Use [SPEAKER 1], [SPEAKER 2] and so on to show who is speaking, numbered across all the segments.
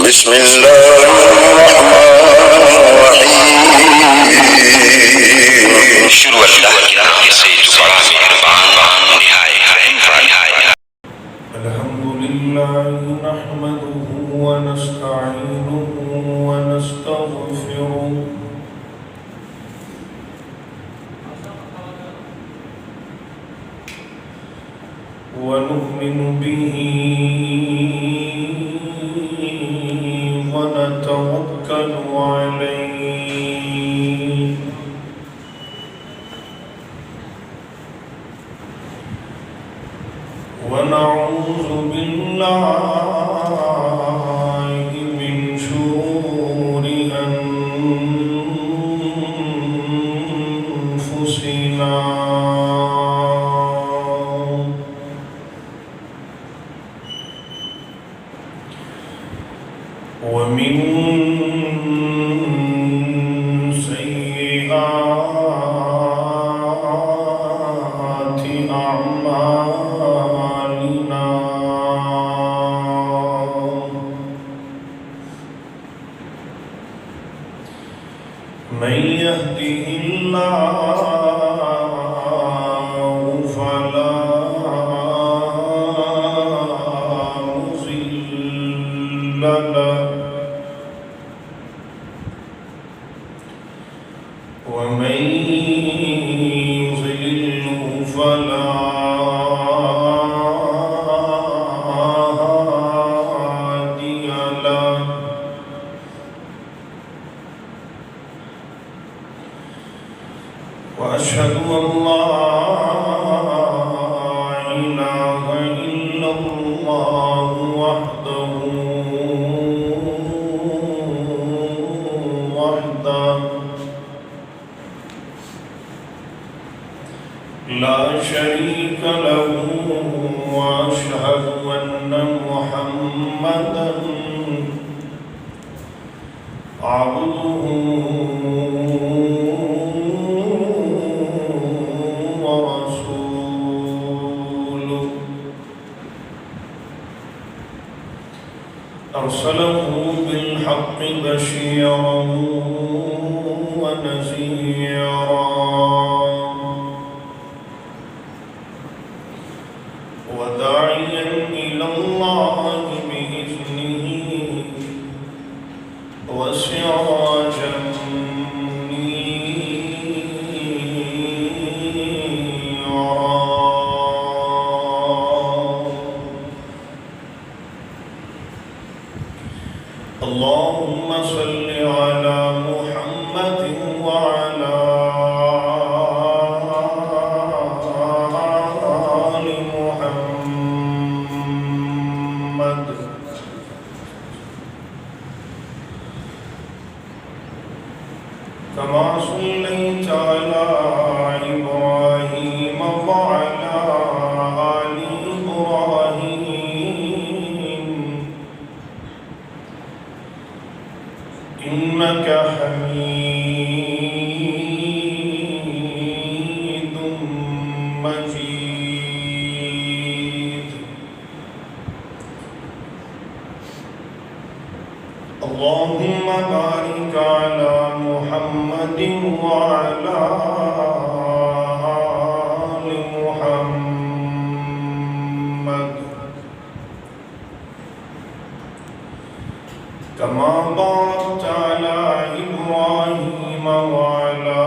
[SPEAKER 1] بسم الله الرحمن الرحيم
[SPEAKER 2] شروع اللہ کے نام سے جو بڑا مہربان نہایت رحم ہے۔
[SPEAKER 3] الحمد لله نحمده ونستعينه ونستغفره ونؤمن به ونتوكل عليه ونعوذ بالله من شرور أنفسنا ومن سيئات أعمالنا من يهده الله فلا مضل له ومن يضلل فلا هادي له وأشهد أن لا إله إلا الله وحده لا شريك له وأشهد أن محمدا عبده ورسوله أرسله بالحق بشيرا ونذيرا وداعيا إلى الله بإذنه وسراجا منيرا اللهم صل على محمد وعلى كما صليت على إبراهيم وعلى آل إبراهيم إنك حميد مجيد اللهم بارك على محمد وعلى آل محمد كما باركت على إبراهيم وعلى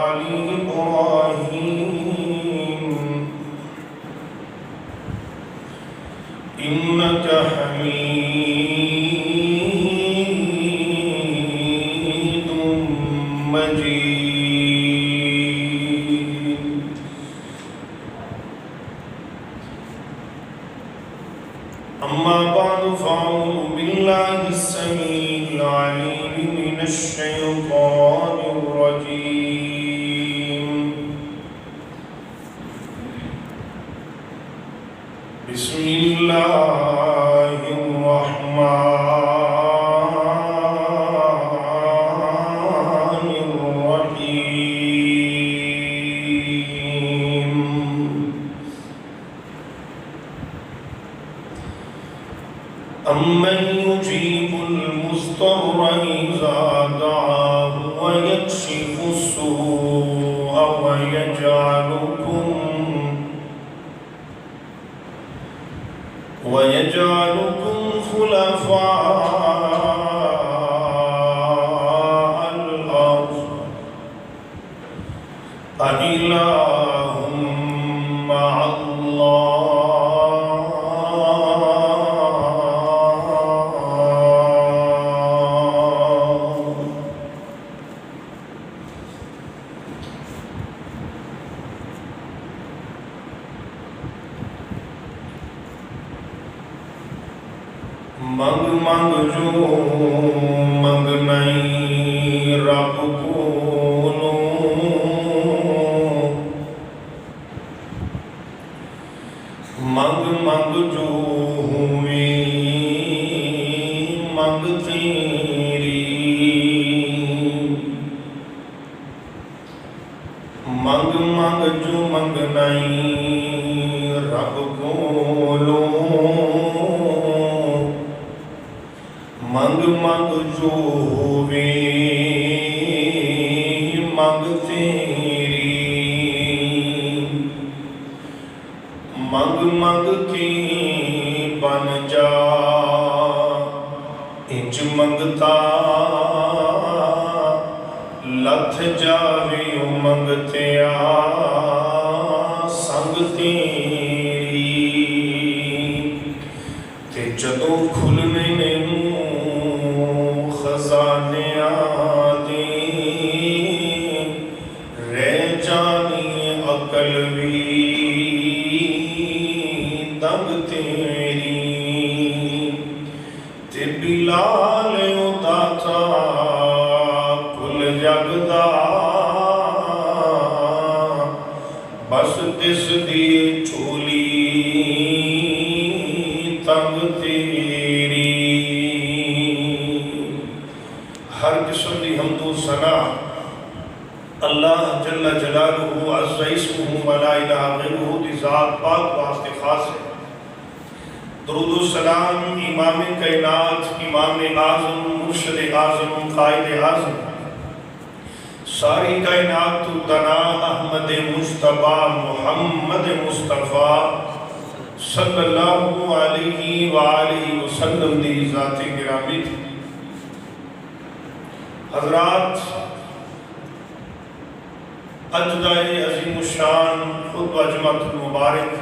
[SPEAKER 3] آل إبراهيم إنك حميد مجيد أما بعد فأعوذ بالله السميع العليم من الشيطان الرجيم بسم الله الرحمن الرحيم أمن يجيب خلفاء الأرض أإله مع الله منگ منگ جو منگ نہیں رب کولوں منگ منگ جو ہوئی منگ تیری منگ منگ جو منگ نہیں رب کولوں منگ منگ جو ہووے منگ تیری منگ منگ کی بن جا انج منگتا لتھ جاوے منگتیا سنگ تیری تے جدوں کھلنے نے خزانے آدھی رہ جانی عقل بھی دنگ تیری تے بلال داتا کل جگدا بس دس دی چولی تنگ تیری ہر قسم دی حمد و ثنا اللہ جل جلالہ عز اسمہ ولا الہ غیرہ دی ذات پاک واسطے خاص ہے۔ درود و سلام امام کائنات امام اعظم مرشد اعظم قائد اعظم ساری کائنات تو دنا احمد مصطفیٰ محمد مصطفیٰ صلی اللہ علیہ وآلہ وسلم دی ذات گرامی تھی۔ حضرات اجدائے عظیم الشان خطبہ جمعۃ المبارک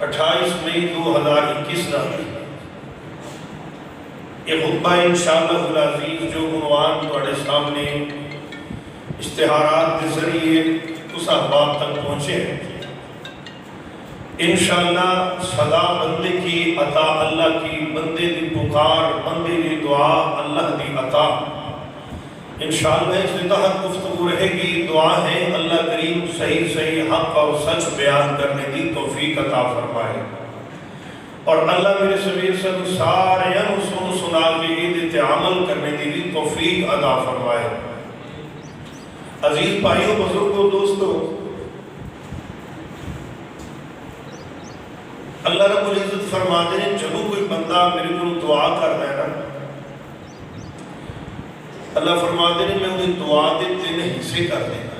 [SPEAKER 3] 28 مئی 2021 کا یہ خطبہ انشاءاللہ العزیز جو عنوان تواڈے سامنے اشتہارات کے ذریعے اس احباب تک پہنچے ہیں، انشاءاللہ صدا بندے کی عطا اللہ کی، بندے دی پکار بندے دی دعا اللہ دی عطا، انشاءاللہ اس کے تحت گفتگو رہے گی۔ دعا ہے اللہ کریم صحیح صحیح حق اور سچ بیان کرنے کی توفیق عطا فرمائے، اور اللہ میرے سبیر سے سارے سنا کے عید عمل کرنے کی بھی توفیق عطا فرمائے۔ عزیز بھائیوں بزرگوں دوستوں، اللہ رب العزت فرماتے ہیں جب کوئی بندہ میرے کو دعا کرتا ہے نا، اللہ فرماتے ہیں میں انہیں دعا دے 3 حصے کر دینا۔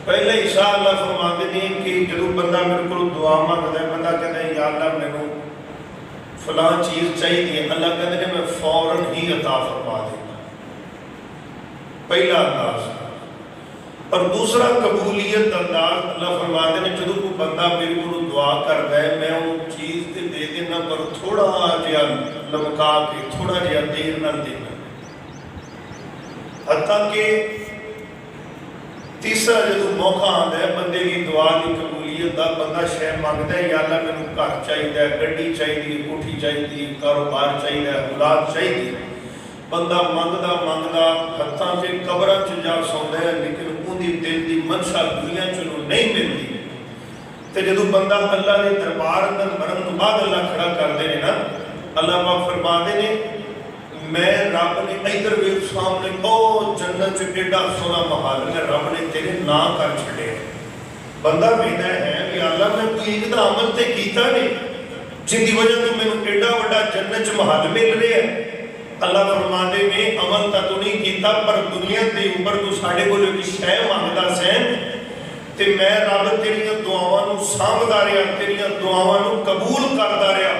[SPEAKER 3] پہلے حصہ اللہ فرماتے ہیں کہ جب بندہ میرے کو دعا مانگتا ہے، بندہ کہتا ہے یا اللہ میں نے فلاں چیز چاہیے، اللہ کہتے ہیں میں فوراً ہی عطا فرما دینا، پہلا انداز۔ اور دوسرا قبولیت انداز اللہ فرماتے ہیں جب کوئی بندہ میرے کو دعا کرتا ہے میں وہ چیز دے دینا پر تھوڑا جہا لمکا کے تھوڑا جہا دیر نہ دینا، حتیٰ کہ تیسرا جب موقع آتا ہے بندے کی دعا کی قبولیت دا، بندہ شے مانگتا ہے یا اللہ میں نے گھر چاہیے، گڈی چاہیے، کوٹھی چاہیے، کاروبار چاہیے، اولاد چاہیے، بندہ منگدا منگدا ہتھاں سے قبراں چ جا سوندا ہے، لیکن اندی دل دی منشا دنیا چ نہیں ملتی۔ تے جدوں بندہ اللہ دے دربار اندر مرن تو بعد اللہ کھڑا کر دے نا، اللہ پاک فرماتے نے میں رب نے ادھر ویکھ سامنے او جنت چ ایڈا سونا محل ہے، رب نے تیرے نام کر چھڑے۔ بندہ کہتا ہے کہ اللہ میں کوئی ایک عمل تے کیتا نہیں جن کی وجہ سے میں ایڈا وڈا جنت چ محل مل رہا ہے۔ اللہ فرماتے نے عمل تا تو نہیں کیتا پر دنیا دے اوپر تو ساڑھے کو جو کی شے مانگدا سین تے میں رب تیریاں دعاواں نو سامبدا رہیا، تیریاں دعاواں نو قبول کردا رہیا،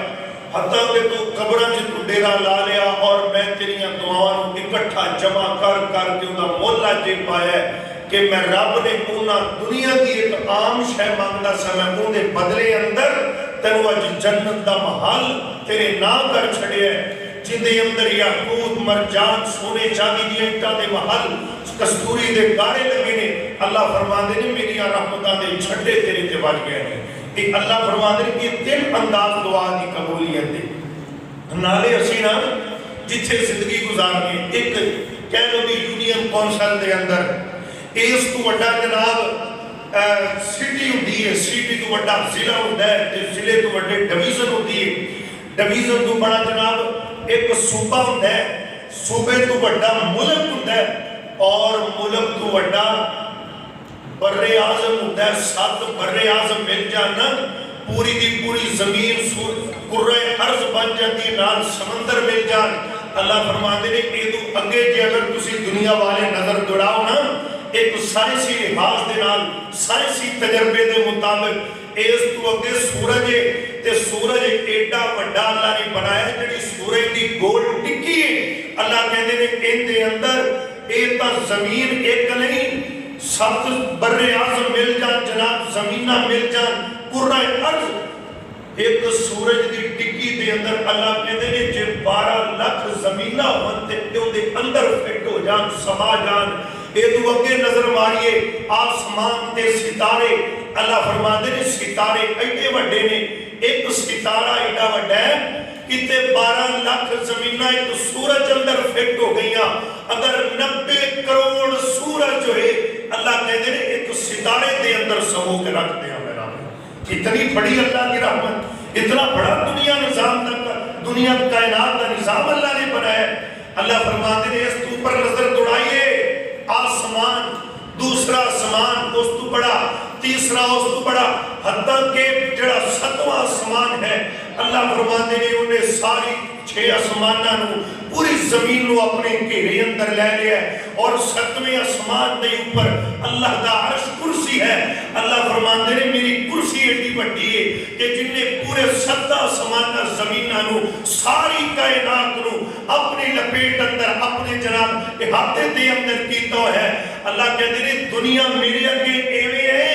[SPEAKER 3] حتیٰ کہ تو قبراں چ تو ڈیرا لا لیا اور میں تیریاں دعاواں نو اکٹھا جمع کر کے انہاں مول اج پایا ہے کہ میں رب نے انہاں دنیا دی ایک عام شے منگدا سا، میں اون دے بدلے اندر تینوں اج جنت دا محل تیرے نام کر چھڑیا ہے، جن دے اندر یاقوت مرجان سونے چاندی دی اینٹاں دے محل کستوری دے گارے لگے نے۔ اللہ فرماندے نے میری رحمتاں دے چھٹے تیرے تے وج گئے نے۔ کہ اللہ فرماندے نے کہ تین انداز دعا دی قبولیت دے نالے اسی نا جتھے زندگی گزارنی ایک کہہ لو بھی یونین کونسل دے اندر اس تو وڈا جناب سٹی ہوتی ہے، سٹی تو وڈا ضلع ہوتا ہے، ضلع تو وڈے ڈویژن ہوتی ہے، ڈویژن تو بڑا جناب ایک صوبہ ہوتا ہے، صوبے تو وڈا ملک ہوتا ہے، اور ملک تو وڈا بر اعظم ہوتا ہے۔ 7 بر اعظم مل جانا پوری دی پوری زمین کرۂ ارض بن جاتی، نال سمندر مل جان۔ اللہ فرماتے نے کہ تو اگے جے اگر تسی دنیا والے نظر دوڑاؤ نا ایک سائنسی لحاظ دے نال سائنسی تجربے دے مطابق اس تو اگے سورج ہے تے سورج ایڈا وڈا اللہ نے بنایا ہے، جڑی سورج دی گول ٹکی ہے۔ اللہ کہندے نے ان دے اندر اے تا زمین ایک نہیں 7 بر اعظم مل جان، جناب زمینہ مل جان، کرۂ ارض ایک سورج دی ٹکی دے اندر اللہ کہندے نے جے 12 لاکھ زمینہ ہوتے ان دے اندر فٹ ہو جان سما جان۔ اے تو اگے نظر ماریے آسمان تے ستارے، اللہ فرماندے نے ستارے ایڈے وڈے نے، ایک ستارہ ایڈا وڈا ہے کتے 12 لاکھ زمینہ ایک سورج اندر فٹ ہو گئیاں۔ اگر 90 کروڑ سورج جو ہے اللہ کہتے ہیں ایک ستارے دے اندر سمو کے رکھ دیا میرا۔ اتنی بڑی اللہ کی رحمت، اتنا بڑا دنیا نظام تک، دنیا کائنات کا نظام اللہ نے بنایا۔ اللہ فرماتے ہیں اس تو اوپر نظر دوڑائیے، آسمان دوسرا آسمان اس تو بڑا، تیسرا اس تو بڑا، حتیٰ کہ جڑا 7واں آسمان ہے اللہ فرماتے ہیں انہیں ساری 6 آسمانہ نو پوری زمین نو اپنے گھیرے اندر لے لیا ہے، اور 7ویں آسمان دے اوپر اللہ دا عرش کرسی ہے۔ اللہ فرماتے ہیں میری کرسی ایڈی بڑی ہے کہ جن نے پورے 7 آسمانہ زمینہ نو ساری کائنات نو اپنی لپیٹ اندر اپنے جناب احاطے دے اندر کیتا ہے۔ اللہ کہتے ہیں دنیا میرے اگے ایویں ہے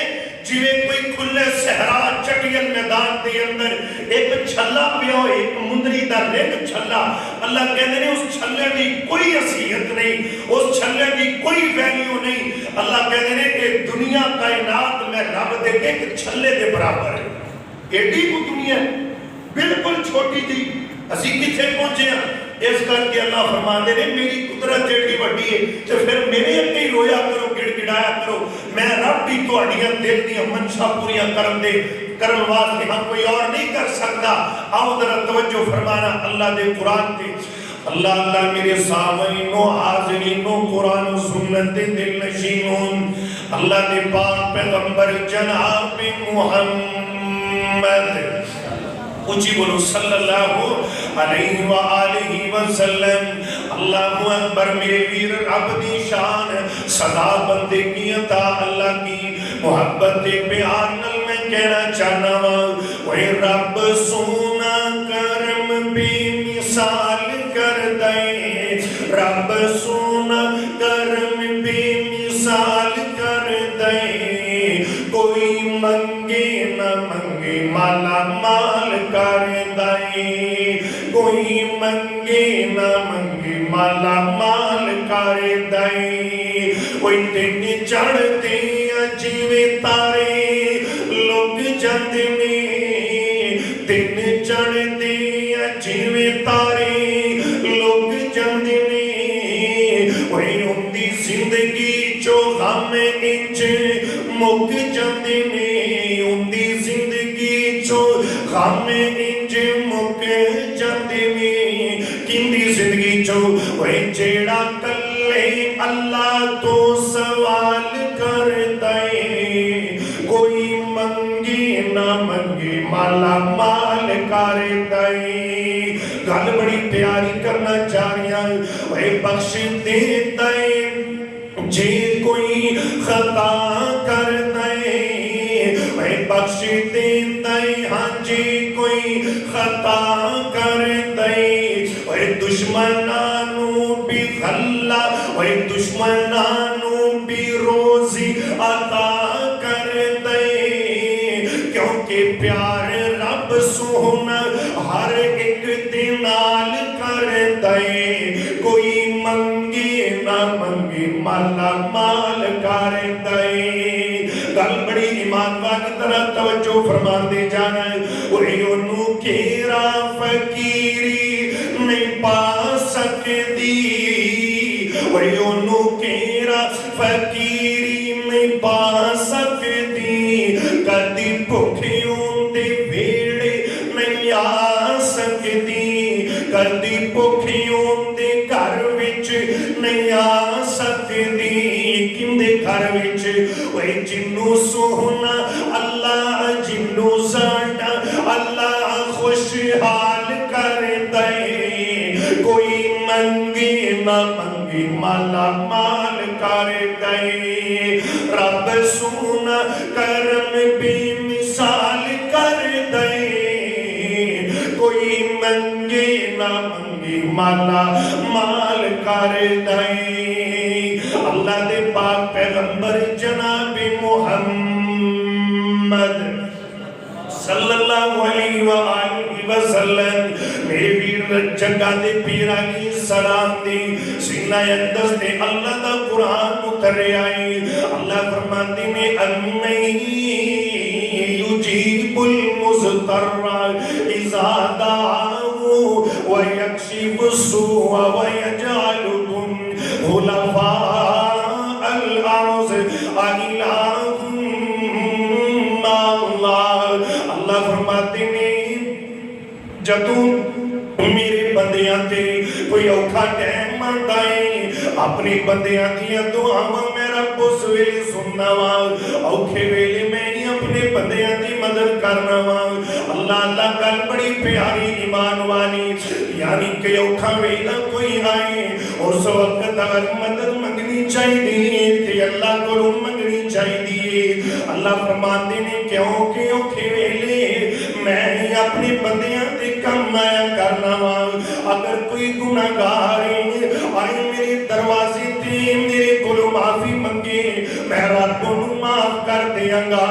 [SPEAKER 3] جویں کوئی کھلے صحرا چٹیل میدان دے اندر ایک چھلا پیا ہو، ایک مندری دا رنگ چھلا۔ اللہ کہتے ہیں اس چھلے دی کوئی حیثیت نہیں، اس چھلے دی کوئی ویلیو نہیں۔ اللہ کہتے ہیں کہ دنیا کائنات میں رب دے کے ایک چھلے دے برابر ہے۔ ایڈی کو دنیا بالکل چھوٹی تھی، اسی کتھے پہنچے ہیں۔ اس کر کے اللہ فرماتے ہیں میری قدرت ایڈی بڑی ہے تو پھر میرے اگے ہی رویا کرو، گڑ گڑایا کرو، میں رب بھی تہاڈیاں دل دی منشا پوریاں کرن واسطے ہم کوئی اور نہیں کر سکتا۔ آؤ ذرا توجہ فرمانا اللہ دے قرآن تے۔ اللہ میرے سامعینوں حاضرینوں قرآن و سنت دے دل نشینوں، اللہ دے پاک پیغمبر جناب محمد اونچی بولو صلی اللہ علیہ وآلہ وسلم۔ اللہ اکبر میرے ویر رب دی شان، صدا بندے کی عطا اللہ کی محبت پیار نل میں کہنا چاہنا وہی رب سونا کرم بے مثال کر دے، رب سونا کرم بے مثال کر دے، کوئی منگے نہ منگے مالا مال کر دے، کوئی منگے نہ منگے مالا مال کر دے۔ کوئی دن چڑھتے جیویں تارے لوگ جاندے نے، دن چڑھتے جیویں تارے لوگ جاندے نے، وہی ہوندی زندگی چو غم انج مک جاندے نے، ہوندی زندگی چو غم انج مک جاندے نے۔ کیندی زندگی چو وہی جیڑا کلے اللہ تو سوال کر دے، کوئی منگی نہ منگی مالا مال کر دے۔ گل بڑی پیاری کرنا چاہ رہی ہیں، وہ بخش دے دے جے کوئی خطا کر دے، دے ہاں جی کوئی خطا کر دے اوے دشمنانو بھی غلہ اوے دشمنانو بھی روزی عطا کر دے کیونکہ پیار رب سونا ہر ایک دنال کر دے کوئی منگی نہ منگی مالا مال کر دے گل بڑی ایمان والی طرح توجہ فرما دے جانا ہے اوے انہوں کیرا فقیری نہیں پا سکتی اوے انہوں کیرا فقیری نہیں پا سکتی کدی بھوکھیوں دے ویڑے نہیں آ سکتی کدی بھوکھیوں دے گھر وچ نہیں آ سکتی کندے گھر وچ اوے جنوں سونا اللہ جنوں ساڈا اللہ خوشحال کر دے کوئی منگی نہ منگی مالا مال کر دے رب سونا کرم بے مثال کر دے کوئی منگی نہ منگی مالا مال کر دے اللہ دے پاک پیغمبر جناب محمد صلی اللہ علیہ وآلہ وسلم میرے ویر جگہ دے پیرا کی سلام دی سینہ اندس دے اللہ دا قرآن اترے آئی اللہ فرماتے میں اَنَّی یجیب المضطر اذا دعاہ ویکشف السوء ویجعلکم خلفاء الارض اِلَٰهٌ اللہ فرماتے ہیں جدوں میرے بندیاں تے کوئی اوکھا ٹائم آندا ہے اپنی بندیاں دیاں دعاواں میں رب اس ویلے سننا وا اوکھے ویلے میں ہی اپنے بندیاں دی مدد کرنا وا اللہ اللہ گل بڑی پیاری ایمان والی یعنی کہ اوکھا ویلا کوئی آئے اس وقت اگر مدد منگنی چاہیے تے اللہ کو منگنی چاہیے اللہ فرماتے ہیں کیوں کہ اوکھے ویلے میں اپنے بندیاں تے کم آیا کرنا وا اگر کوئی گناہگار آئے میرے دروازے تے میرے کولوں معافی منگے میں رب نوں معاف کر دیاں گا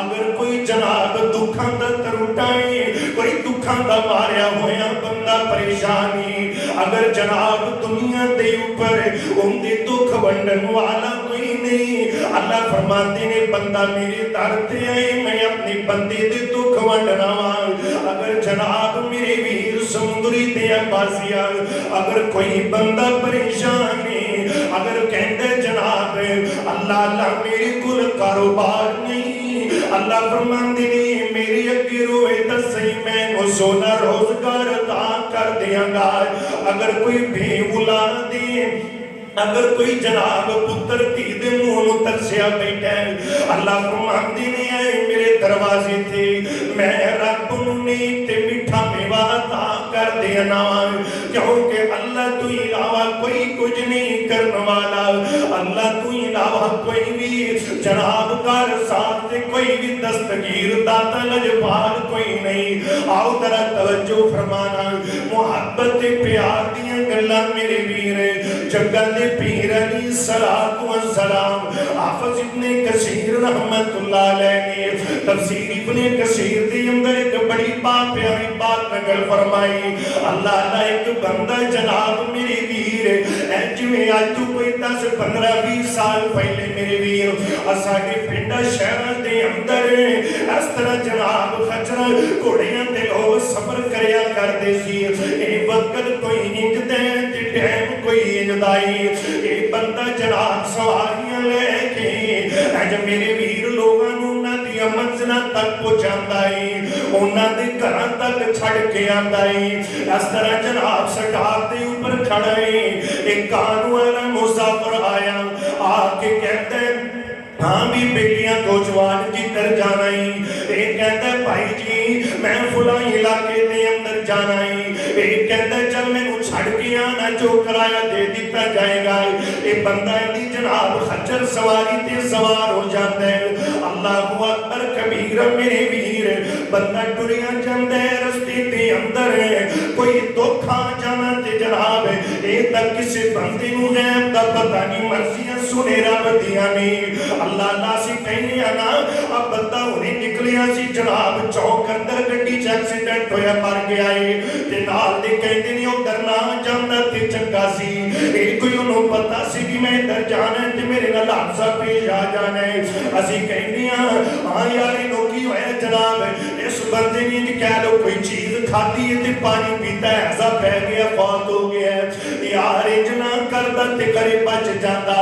[SPEAKER 3] اگر کوئی جناب دکھاں دا ترٹائے کوئی دکھاں دا ماریا ہویا بندہ پریشانی اگر جناب دنیا دے اوپر ان دے دکھ ونڈن والا کوئی نہیں اللہ فرماتے نے بندہ میرے در تے آئے میں اپنے بندے دے دکھ ونڈنا اگر جناب میرے ویر سمندری تے عباسیہ اگر کوئی بندہ پریشان ہے اگر کہندے جناب اللہ اللہ میرے کل کاروبار نہیں اللہ فرماندے نے میری اگے روئے دسئی میں وہ سونا روزگار عطا کر دیاں گا اگر کوئی بے اولاد ہے اگر کوئی جناب پتر تھی دے مونو ترسیا بیٹھا ہے اللہ فرماندے نے آئے میرے دروازے تھے میں رب نے تے مٹھا میوہ عطا کر دینا کیونکہ اللہ تو علاوہ کوئی کچھ نہیں کرنے والا اللہ تو علاوہ کوئی بھی جناب کار ساتھ سے کوئی بھی دستگیر داتا لجبار کوئی نہیں آؤ ذرا توجہ فرمانا محبت پیار دیاں گلا میرے ویر جگہ دے پیر علیہ السلام حافظ ابن کثیر رحمت اللہ علیہ نے تفسیر ابن کثیر دے اندر ایک بڑی بات پیاری بات نقل فرمائی اللہ اللہ ایک بندہ جناب میرے ویر جو میں آج تو کوئی 10-15-20 سال پہلے میرے ویر اساڑے پنڈا شہر دے اندر اس طرح جناب خچرہ کوڑیاں دے لوگ سفر کریا کر دے سی اے وقت کوئی ہنج دے ٹیم کوئی ہنج دائی اے بندہ جناب سواریاں لے کے جو میرے ویر لوگاں نہ دیا منزلہ تک پہنچاندا ہے انہاں دے گھراں تک چھڑ کے آندا ہے اس طرح جناب سٹار دے اوپر کھڑے ایک کانو والا مسافر آیا آ کے کہتے ہیں ہاں بھی بیٹیاں نوجوان کدھر جانا ہی ایک کہتا ہے بھائی جی میں فلاں علاقے دے اندر جانا ہی ایک کہتا ہے چل میں کو چھڑ چھڑ کے آنا جو کرایہ دے دیتا جائے گا اے بندہ دی جناب خچر سواری تے سوار ہو جاتا ہے اللہ اکبر کبیرہ میرے ویر بندہ ٹریا جاندے رستے تے اندر ہے کوئی دکھا جانا تے جناب اے تک کسے بندے نو غیب دا پتہ نہیں مرضیاں سنے رب دیاں نہیں اللہ سی کہنے آنا اب بندہ انہیں نکلیا سی جناب چوک اندر گڈی چ ایکسیڈنٹ ہویا مر گیا ہے تے نال دے کہندے نہیں او درنا جاندا تے چنگا سی اے کوئی انہوں پتہ سی کہ میں در جانا ہے تے میرے نال حادثہ پیش آ جانا ہے اسی کہندے ہاں یار انہوں کی ہویا جناب اس بندے نے کہہ لو کوئی چیز کھاتی ہے تے پانی پیتا ہے ایسا پہ گیا فوت ہو گیا ہے یار اجنا کردہ تے کرے بچ جاندہ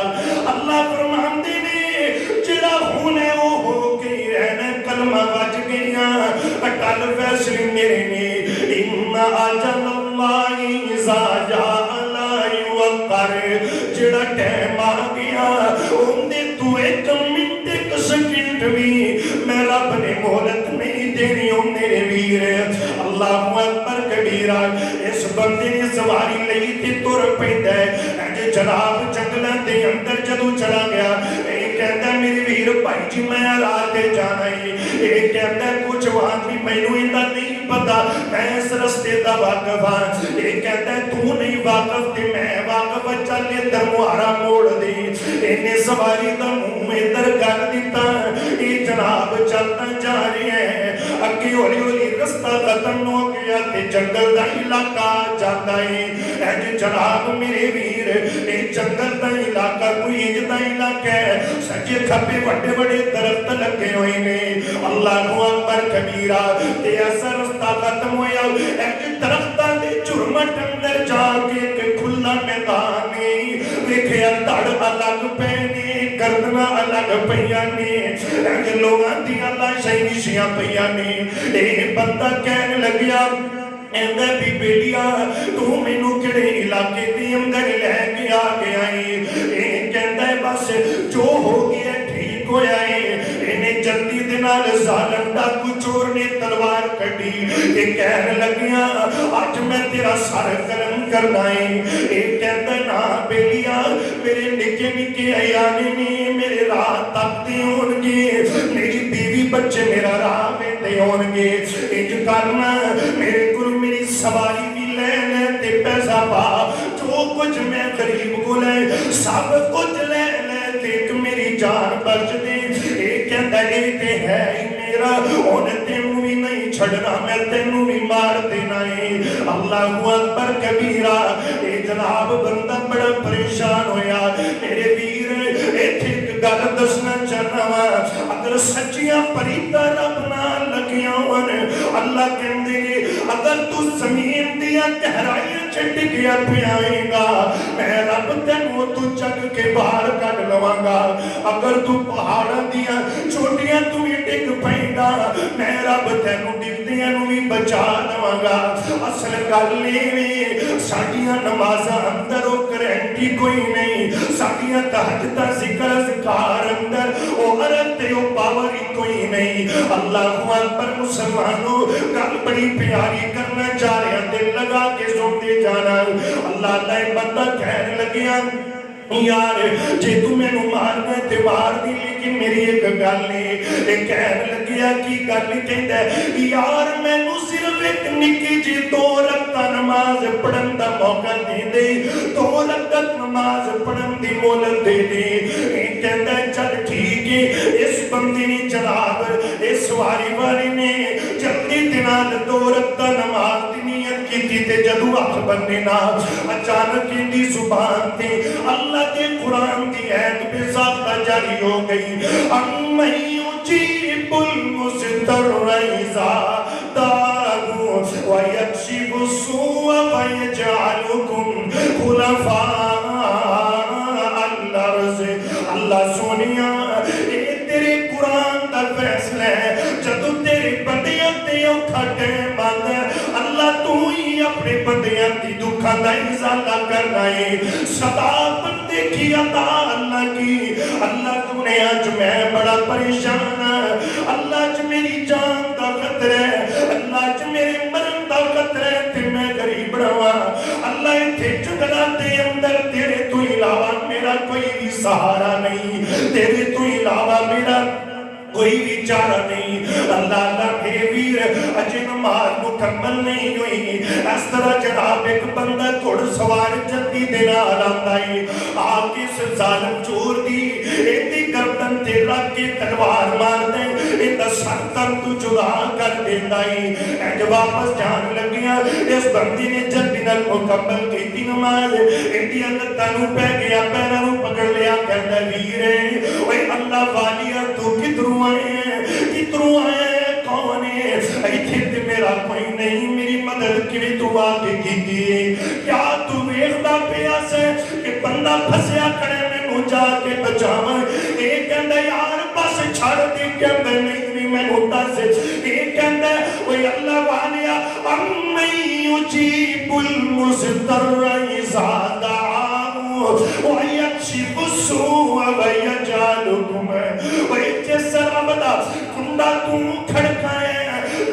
[SPEAKER 3] اللہ فرماندے نے جڑا ہونے وہ ہو گئی رہنا کلمہ بچ گیا اٹل فیصلے میرے نے اِنَّ أَجَلَ اللَّهِ إِذَا جَاءَ لَا يُوَقَّرُ جڑا ٹائم آ گیا اندے تو ایک منٹ ایک سیکنڈ بھی میں رب نے مہلت نہیں دینی ہوں میرے ویر اللہ اکبر کبیرہ اس بندے نے سواری لئی تے تر پیندا ہے اے جناب جنگلاں دے اندر جدوں چلا گیا اے کہندا میرے ویر بھائی جی میں رات جانا ہے اے کہندا کچھ وہاں بھی مینوں ایندا نہیں پتا میں اس رستے دا واقف ہاں اے کہندا تو نہیں واقف تے میں واقف چل ادھر مہارا موڑ دے اینے سواری دا منہ ادھر کر دیتا اے جناب چلتا جا رہے ہیں اگے ہولی ہولی رستہ ختم ہو گیا تے جنگل دا علاقہ جاتا ہے اے جناب میرے ویر اے جنگل دا علاقہ کوئی اجدا علاقہ ہے سجے کھپے بڑے بڑے درخت لگے ہوئے نے اللہ اکبر کبیرہ تے ایسا رستہ ختم ہویا اے درختاں دے جرمٹ اندر جا کے ایک کھلا میدان دیکھیا دڑ الگ پینے گردنا الگ پیانے اے لوگاں دی اللہ شہنشیاں پیانے اے بندہ کہنے لگیا اندر بھی بیٹیا تو مینوں کڑے علاقے دی اندر لے کے آ گیا اے کہندا ہے بس جو ہو گیا ٹھیک ہویا ہے انہیں جلدی دنال ظالم ڈاکو چور نے تلوار کٹی اے کہنے لگیا آج میں تیرا سر قلم کرنا ہے اے کہتا نا بیلیا میرے نکے نکے ایانے نے میرے راہ تکتے ہونگے میری بیوی بچے میرا راہ بیتے ہونگے اے جو کرنا میرے گروہ میری سواری بھی لینے تے پیسہ پا جو کچھ میں غریب کو لے سب کچھ لے دیکھ میری جان بچ دے اے کہتا اے تے ہے ہی میرا انہیں تینوں بھی نہیں چھڑنا میں تینوں بھی مار دینا ہے اللہ اکبر کبیرہ اے جناب بندہ بڑا پریشان ہویا میرے ویر اے ٹھیک گل دسنا چاہنا اگر سچیاں پریتا رب نہ لگیاں اللہ کہندے اگر تو زمین دیا گہرائیاں چھٹ گیا پیائے گا میں رب تینوں تو چک کے باہر کر لواں گا اگر تو پہاڑا دیا چھوٹیاں تو بھی ٹک پائیں گا میں رب تینوں ڈگدیاں نو بھی بچا لواں گا اصل گل نہیں ساڈیاں نمازاں اندر او کرنٹی کوئی نہیں ساڈیاں تہجداں ذکر اذکار اندر او عرت تے او پاور ہی کوئی نہیں اللہ اکبر مسلمانوں گل بڑی پیاری کرنا چاہ رہے ہیں دل لگا کے سنتے جانا اللہ بندہ کہنے لگیا یار جے تو میں نو مارنا تے مار دی لیکن میری ایک گل نہیں کہنے لگیا کی گل کہندا ہے یار میں نو صرف ایک نکی جی 2 رکعت نماز پڑھن دا موقع دے دے 2 رکعت نماز پڑھن دی مہلت دے دے کہندا ہے چل ٹھیک ہے اس بندے نے جناب اس سواری والی نے جلدی دنال 2 رکعت نماز دی نیت کی تے جدو اکھ بندے نا اچانک دی زبان تے اللہ کے قرآن کی عید پہ ضابطہ جاری ہو گئی اَمَّن يُجِيبُ الْمُضْطَرَّ إِذَا دَعَاهُ وَيَكْشِفُ السُّوءَ وَيَجْعَلُكُمْ خُلَفَاءَ الْأَرْضِ اللہ سونیا اے تیرے قرآن دا فیصلہ ہے جدو تیرے بندیاں تے اوکھا ٹائم آتا ہے اللہ تو ہی اپنے بندیاں دی دکھا دا ازالہ کرنا ہے صدا بندے کی عطا اللہ کی اللہ تو نے آج میں بڑا پریشان اللہ آج میری جان دا خطر ہے اللہ آج میرے مرن دا خطر ہے تے میں غریب رہا اللہ
[SPEAKER 4] جنگلاں دے اندر تیرے تو علاوہ میرا کوئی بھی سہارا نہیں، تیرے تو علاوہ میرا کوئی بھی چارہ نہیں۔ اللہ میرے ویر اجے نماز مکمل نہیں ہوئی، اس طرح جناب ایک بندہ گھڑ سوار جلدی دینا آلاندائی آگے سے ظالم چور دی ایتی گردن تے رکھ کے تلوار مار دیں ایتا سرطر تو جدا کر دیندائی۔ اے جو واپس جان لگیا اس بندی نے جلدی نل مکمل کی تھی نماز، ایتی اللہ تنو پہ گیا پیرانو پکڑ لیا کہتا ویرے اوہ اللہ والیا تو کدروں کتروں آئے کون ہے ایتھے تے میرا کوئی نہیں، میری مدد کی تو آگے کی دی، کیا تو ویخدہ پیاس ہے کہ بندہ پھسیا کھڑے میں نو جا کے بچاواں، ایک کہندہ یار بس چھڑ دی کہندہ نہیں میں ہوتا سے، ایک کہندہ وہی اللہ والیا امی اجیب المستر اذا دعاؤ ویکشف السوء ویجعلکم ویجسر عبدہ کنڈا تو کھڑکائے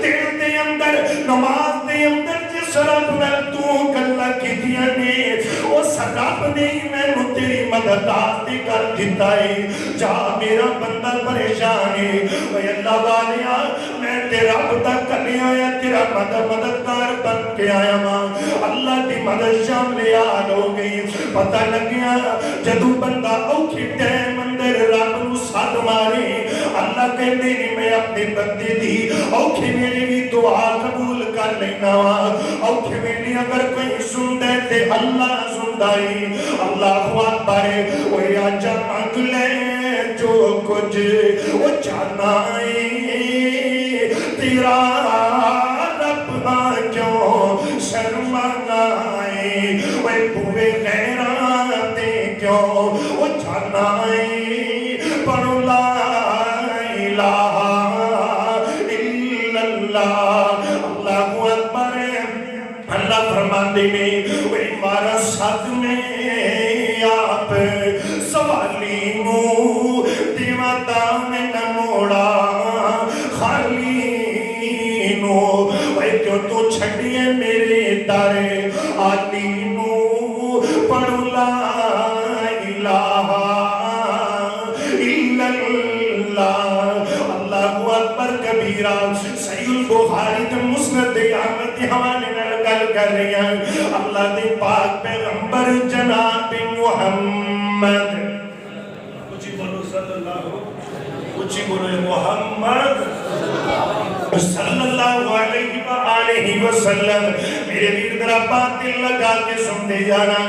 [SPEAKER 4] دل دے اندر نماز دے اندر جس رب نل تو گلہ کی دیا نے اس رب نے میں نو تیری مدد آتی کر دیتا ہے، جا میرا بندہ پریشان ہے وے اللہ والیا میں تیرا بتا کرنے آیا تیرا مددگار بن کے آیا ماں، اللہ دی مدد شامل آل ہو گئی۔ پتہ لگیا جدو بندہ اوکھی ٹیم اندر رب نو ساتھ مارے، اللہ کہنے نہیں میں اپنے بندے دی اوکھی میری بھی دعا قبول کر لینا اوکھی میری اگر کوئی سن دے تے اللہ سن دائی، اللہ اکبر وہی آجا مانگ لے جو کچھ وہ جانا ہے تیرا رب کیوں شرمانا ہے وہ بھوے غیران دے کیوں وہ جانا ہے پڑھو لا الہ الا اللہ، اللہ اکبر۔ اللہ فرماتے میں وہ مارا ساتھ میں آپ سوالی مو دیواتا میں نموڑا خالی نو وہ کیوں تو چھڑیے میرے دارے آلی نو پڑھو لا الہ الا اللہ، اللہ اکبر کبیرہ۔ صحیح البخاری تے مسند احمد کے حوالے نال کر رہی ہیں اللہ دے پاک پیغمبر جناب محمد، کچھ بولو صلی اللہ کچھ بولو محمد صلی اللہ علیہ وآلہ وسلم۔ میرے ویر ذرا بات دل لگا کے سمجھے جانا،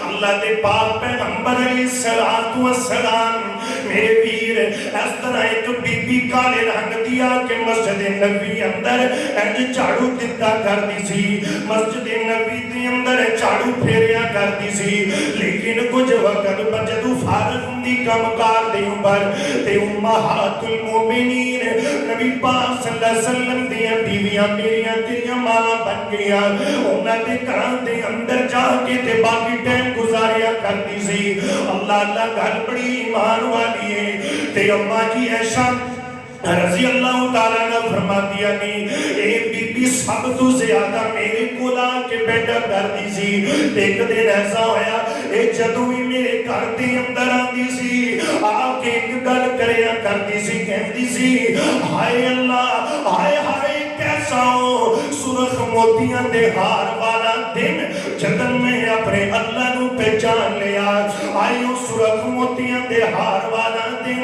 [SPEAKER 4] اللہ دے پاک پیغمبر علیہ السلام میرے ویر اس طرح ایک بی بی کالے رنگ دیا کہ مسجد نبی اندر انج چاڑو دیتا کر دی سی، مسجد نبی دی اندر چاڑو پھیریا کر دی سی، لیکن کچھ وقت بجدو فارغ دی کمکار دے اوپر تے امہات المومنین نبی پاک صلی اللہ علیہ وسلم دیاں بیویاں میریاں تیریاں ماں بن گیا، انہاں دے گھراں دے اندر جا کے تے باقی ٹائم گزاریا کر دی سی۔ اللہ گل بڑی ایمان والی ہے تے اماں جی ایشا رضی اللہ تعالیٰ نے فرما دیا نہیں اے بی بی سب تو زیادہ میرے کولا کے بیٹا کر دی سی، ایک دن ایسا ہویا اے جدو ہی میرے گھر دے اندر آندی سی آکے ایک گل کریا کر دی سی کہندی سی ہائے اللہ ہائے ہائے کیسا ہو سرخ موتیاں دے ہار والا دن جدن میں اپنے اللہ نو پہچان لیا، آئیو سرخ موتیاں دے ہار والا دن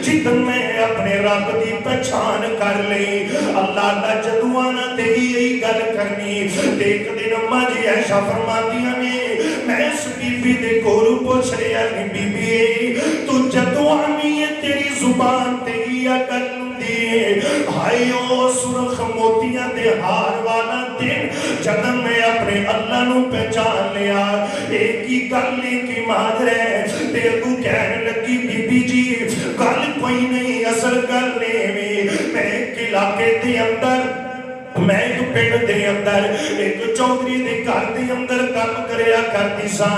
[SPEAKER 4] جدن میں اپنے رب دی پہچان کر لی، اللہ دا جدوانا تے یہی گل کرنی۔ ایک دن اماں جی ایشا فرما دیا نے میں اس بی بی دے کولو پوچھ رہا نہیں بی بی تو جدوانی ہے تیری زبان تے یہ گل دی ہائیو سرخ موتیاں دے ہار والا دن جدن میں اپنے اللہ نو پہچان لیا، ایک ہی گل لے کی ماد رہے تے تو کہنے لگی بی بی جی گل کوئی نہیں اصل گل نہیں میں ایک علاقے دے اندر میں ایک پنڈ دے اندر ایک چودھری دے گھر دے اندر کام کریا کرتی سا،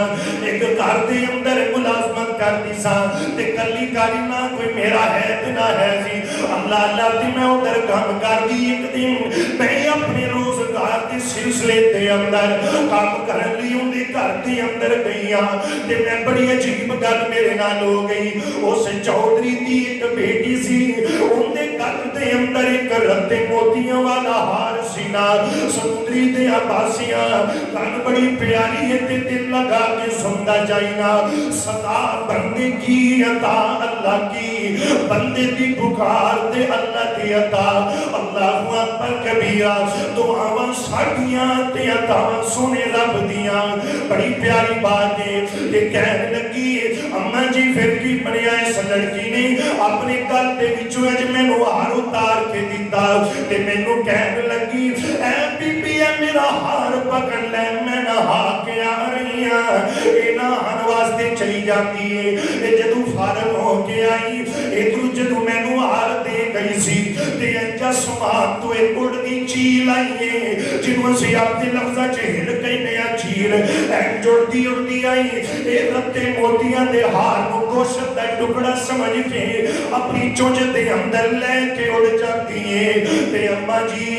[SPEAKER 4] ایک گھر دے اندر ملازمت کرتی سا تے کلی کاری نہ کوئی میرا ہے تے نہ ہے سی، اللہ اللہ تے میں ادھر کام کر دی۔ ایک دن میں اپنے روزگار تے سلسلے دے اندر کام کرن لئی اندے گھر دے اندر گئی ہاں تے میں بڑی عجیب گل میرے نال ہو گئی اس چودھری دی ایک بیٹی سی اندے گھر دے اندر ایک رتے موتیاں والا ہار سی نال سمندری دے آباسیاں گل بڑی پیاری ہے تے دل لگا کے سنتا جائینا صدا بندے کی عطا اللہ کی بندے دی پکار تے اللہ دی عطا اللہ اکبر کبیرہ دعاواں ساڈیاں تے عطاواں سونے رب دیاں بڑی پیاری بات ہے کہ کہنے لگی اماں جی پھر کی بنیا اس لڑکی نے اپنے گل دے وچوں اج مینوں ہار اتار کے دتا تے مینوں کہنے لگی اے بی بی اے میرا ہار پکڑ لے میں نہا کے آ رہی ہاں اے نہان واسطے چلی جاتی ہے اے جدوں فارغ ہو کے آئی ادھر جدوں مینوں ہار دے گئی سی تے انجا سمان تو ایک اڑدی چیل آئی ہے جنوں سے اپنے لفظہ چہل کئی نیا چیل این جڑتی اڑدی آئی اے رتے موتیاں دے ہار کو گوشت دا ٹکڑا سمجھ کے اپنی چونچ دے اندر لے کے اڑ جاتی ہے تے اماں جی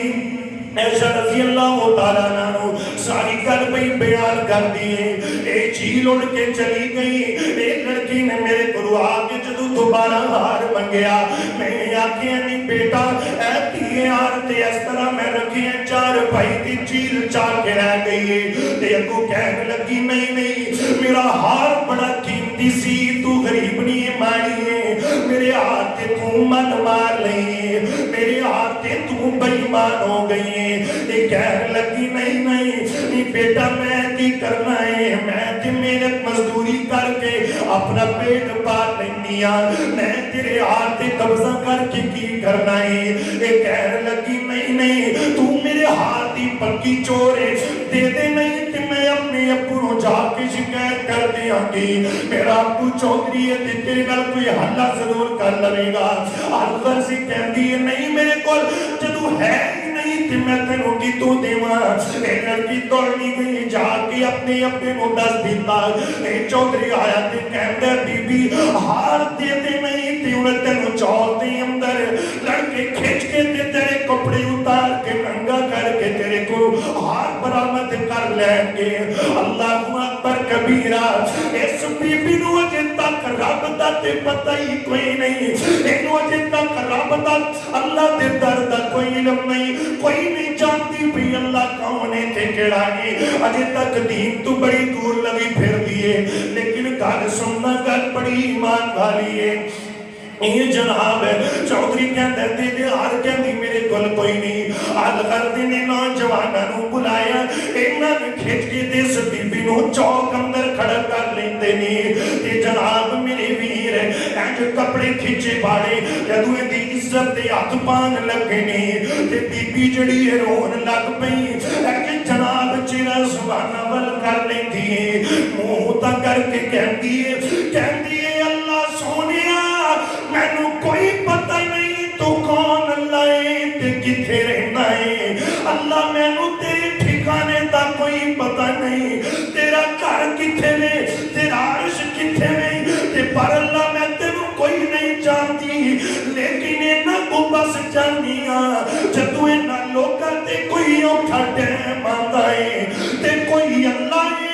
[SPEAKER 4] ایسا رضی اللہ تعالیٰ نانو ساری گل بھئی بیان کر دیئے اے چیل اڑ کے چلی گئی ایک لڑکی نے میرے گروہ آگے جدو دوبارہ ہار منگیا میں آکے نہیں بیٹا اے تیئے آرتے اس طرح میں رکھی ہیں چار بھائی تھی چیل چار کے رہ گئی تے اگو کہنے لگی نہیں میرا ہار بڑا قیمتی سی تو غریب نہیں مانی ہے میرے ہاتھے تو من مار لئی میرے ہاتھے تو بیمان ہو گئی ہے یہ کہنے لگی نہیں بیٹا میں کی کرنا ہے میں تے محنت مزدوری کر کے اپنا پیٹ پال لینیا میں تیرے ہاتھے قبضہ کر کے کی کرنا ہے یہ کہنے لگی نہیں تو میرے ہاتھی پکی چورے دے دے نہیں تے میں اپنے ابو جا کے شکایت کر دیا گی میرا ابو چودھری ہے تے تیرے گل کوئی حلہ ضرور کر لگے گا الفر سے کہہ دی نہیں میرے کو جدو ہے تے میں تینوں کی تو دیواں اے لڑکی دوڑنی گئی جا کے اپنے مدس دیتا اے چودھری آیا تے کہندے بی بی ہار دے دے نہیں تے انہیں تینوں چول دے اندر لڑکے کھچ کے تے تیرے کپڑے اتار کے ننگا کر کے تیرے کو ہار برآمد کر لیں گے اللہ اکبر کبیرہ اس بی بی نو اجے تک رب دا تے پتہ ہی کوئی نہیں اینو اجے تک رب دا اللہ دے در دا کوئی علم نہیں کوئی نہیں جانتی بھی اللہ کون ہے تے کیڑا ہے اجے تک دین تو بڑی دور لگی پھر دیئے لیکن گل سننا گل بڑی ایمان والی ہے یہ جناب ہے چودھری کہندے دے دے ہار کہندی میرے کول کوئی نہیں الغرد نے نوجواناں نو بلایا انہاں نے کھچ کے دے اس بی بی نو چوک اندر کھڑا کر لیندے نے تے جناب میرے ویر انج کپڑے کھچے باڑے جدوں دی عزت دے ہاتھ پان لگے نے تے بی بی جڑی ہے رون لگ پئی کہ جناب چہرہ سبحانہ ول کر لیندی ہے منہ تا کر کے کہندی ہے اللہ سونیا مینوں کوئی پتہ نہیں تو کون اللہ ہے تے کتھے رہنا ہے اللہ مینوں تیرے ٹھکانے دا کوئی پتہ نہیں تیرا گھر کتھے میں تیرا عرش کتھے میں تے پر اللہ میں تینوں کوئی نہیں جانتی لیکن انہاں کو بس جانیاں جدوں انہاں لوکاں تے کوئی اوکھا ٹائم آندا ہے تے کوئی اللہ ہے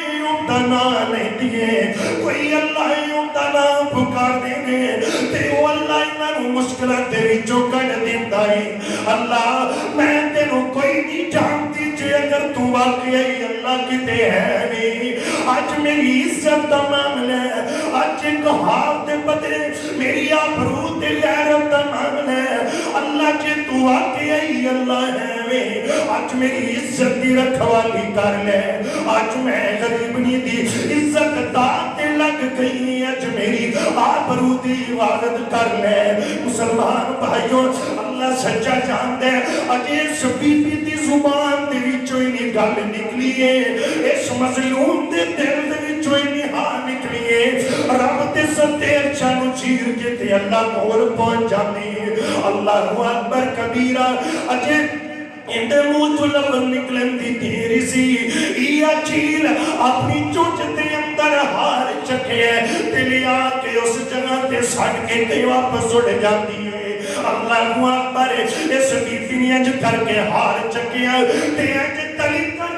[SPEAKER 4] نا نہیں دیئے کوئی اللہ ہی ہوتا نا پکار دینے تے وہ اللہ انہوں مشکلات دے وچوں کٹ دیتا ہے اللہ میں تینوں کوئی نہیں جانتی جے اگر تو واقعی اللہ کی تے ہے نہیں آج میری عزت دا معاملہ ہے آج ایک ہاتھ دے بدلے میری آبرو تے غیرت دا معاملہ ہے اللہ جے تو واقعی اللہ ہے آج میری عزت دی رکھوالی کر لے آج میں غریب نہیں دی عزت داتے لگ گئی اج میری آبرو دی عبادت کر لے مسلمان بھائیوں اللہ سچا جان دے اج اس بی بی دی زبان دے وچوں ہی گل نکلی ہے اس مظلوم دے دل دے وچوں ہی ہاں نکلی ہے رب تے ستیر چانو چیر کے تے اللہ کول پہنچ جاندی اللہ اکبر کبیرہ اج اندے منہ تو لفظ نکلن دی تیری سی یا چیل اپنی چونچ دے اندر ہار چکے تے لیا کے اس جگہ تے سٹ کے تے واپس اڑ جاتی ہے اللہ اکبر اس بی بی نے اج کر کے ہار چکیا تے اج طریقہ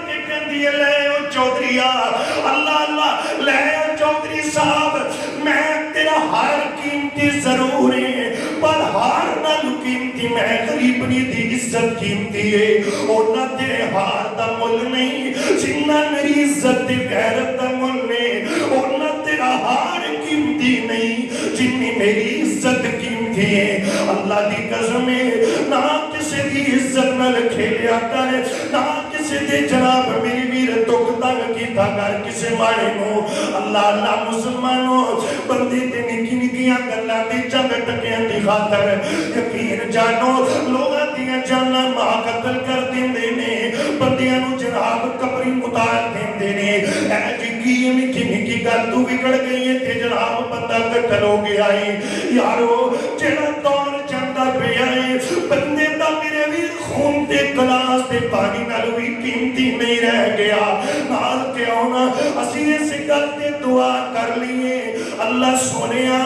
[SPEAKER 4] ہے لے او چودھری اللہ اللہ لے او چودھری صاحب میں تیرا ہر قیمتی ضرور ہے پر ہار نال قیمتی میں غریبنی دی عزت قیمتی ہے اور نہ تیرے ہار دا مل نہیں جنہ میری عزت دی غیرت دا مل نہیں اور نہ تیرا ہار قیمتی نہیں جنی میری عزت قیمتی ہے اللہ دی قسم ہے نہ کسی دی عزت نال کھیلیا کر نہ کسی دی جناب میری ویر تک تنگ کیتا کر کسی ماڑے نو اللہ اللہ مسلمانوں بندے تے نکی نکیاں گلاں دی جنگ ٹکیاں دی خاطر یقین جانو لوگاں دیاں جاناں ماں قتل کر دیندے نے بندیاں نو جناب قبری متار دیندے نے اے جی کی نکی نکی گل تو بگڑ گئی ہے تے جناب بندہ قتل ہو گیا ہے یارو جڑا دور چندا پیا ہے بندے دا میرے وی خون تے گلاس تے پانی نال وی قیمتی نہیں رہ گیا نال کیوں نہ اسی اس گل تے دعا کر لیے اللہ سونیا